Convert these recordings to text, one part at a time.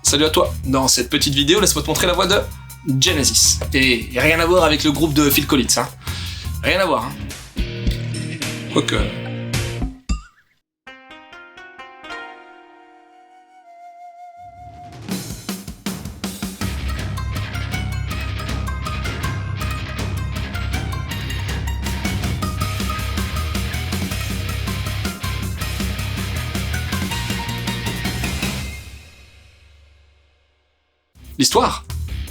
Salut à toi. Dans cette petite vidéo, laisse-moi te montrer la voix de Genesis. Et rien à voir avec le groupe de Phil Collins, hein. Rien à voir, hein. Quoique... L'histoire,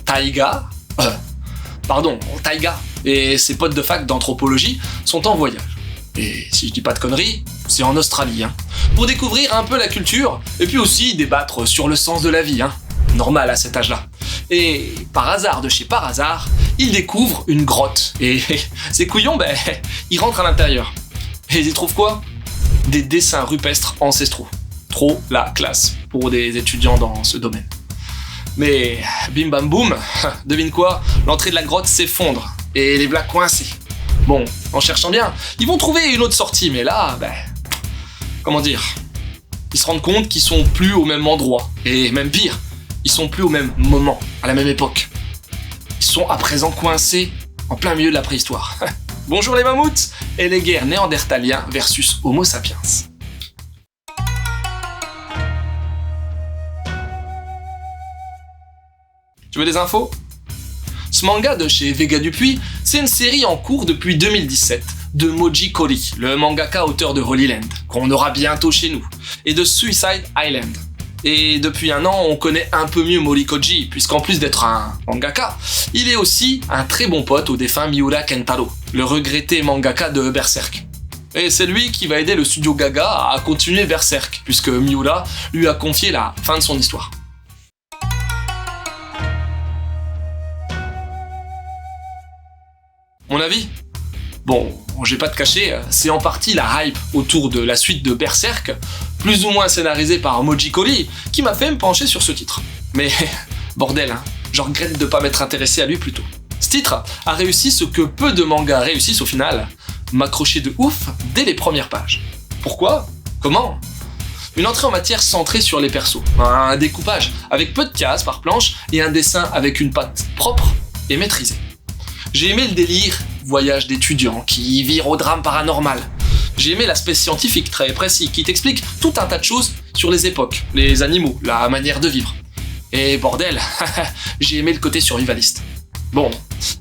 Taiga et ses potes de fac d'anthropologie sont en voyage. Et si je dis pas de conneries, c'est en Australie, hein, pour découvrir un peu la culture, et puis aussi débattre sur le sens de la vie, hein, normal à cet âge-là. Et par hasard de chez par hasard, ils découvrent une grotte, et ces couillons, ils rentrent à l'intérieur. Et ils y trouvent quoi ? Des dessins rupestres ancestraux. Trop la classe pour des étudiants dans ce domaine. Mais bim bam boum, devine quoi ? L'entrée de la grotte s'effondre et les voilà coincés. Bon, en cherchant bien, ils vont trouver une autre sortie, mais là, comment dire ? Ils se rendent compte qu'ils sont plus au même endroit. Et même pire, ils sont plus au même moment, à la même époque. Ils sont à présent coincés en plein milieu de la préhistoire. Bonjour les mammouths et les guerres néandertaliens versus Homo sapiens. Tu veux des infos ? Ce manga de chez Vega Dupuis, c'est une série en cours depuis 2017 de Moji Kori, le mangaka auteur de Holy Land, qu'on aura bientôt chez nous, et de Suicide Island. Et depuis un an, on connaît un peu mieux Morikoji, puisqu'en plus d'être un mangaka, il est aussi un très bon pote au défunt Miura Kentaro, le regretté mangaka de Berserk. Et c'est lui qui va aider le studio Gaga à continuer Berserk, puisque Miura lui a confié la fin de son histoire. Mon avis ? Bon, je vais pas te cacher, c'est en partie la hype autour de la suite de Berserk, plus ou moins scénarisée par Moji Kori, qui m'a fait me pencher sur ce titre. Mais bordel, hein, je regrette de pas m'être intéressé à lui plus tôt. Ce titre a réussi ce que peu de mangas réussissent au final, m'accrocher de ouf dès les premières pages. Pourquoi ? Comment ? Une entrée en matière centrée sur les persos, un découpage avec peu de cases par planche et un dessin avec une patte propre et maîtrisée. J'ai aimé le délire voyage d'étudiants qui vire au drame paranormal. J'ai aimé l'aspect scientifique très précis qui t'explique tout un tas de choses sur les époques, les animaux, la manière de vivre. Et bordel, j'ai aimé le côté survivaliste. Bon,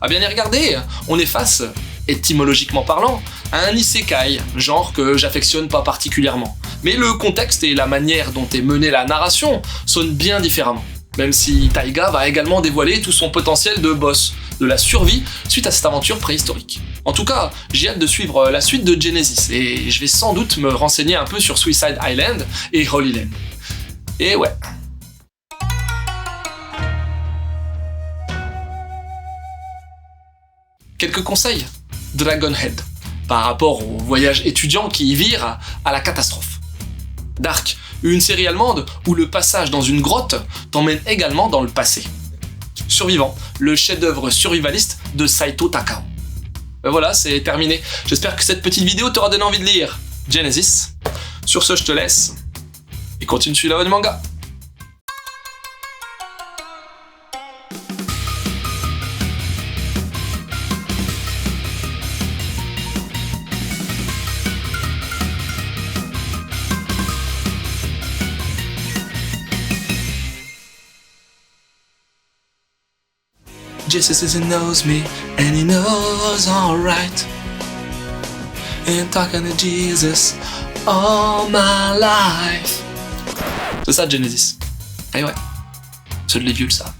à bien y regarder, on est face, étymologiquement parlant, à un isekai, genre que j'affectionne pas particulièrement. Mais le contexte et la manière dont est menée la narration sonnent bien différemment. Même si Taiga va également dévoiler tout son potentiel de boss, de la survie suite à cette aventure préhistorique. En tout cas, j'ai hâte de suivre la suite de Genesis, et je vais sans doute me renseigner un peu sur Suicide Island et Holy Land. Et ouais. Quelques conseils ? Dragonhead, par rapport au voyage étudiant qui vire à la catastrophe. Dark, une série allemande où le passage dans une grotte t'emmène également dans le passé. Survivant, le chef-d'œuvre survivaliste de Saito Takao. Voilà, c'est terminé. J'espère que cette petite vidéo t'aura donné envie de lire Genesis. Sur ce, je te laisse et continue de suivre la voie du manga. Jesus knows me and he knows alright. And talking to Jesus all my life. C'est ça Genesis. Eh ouais, ceux de les vieux le savent.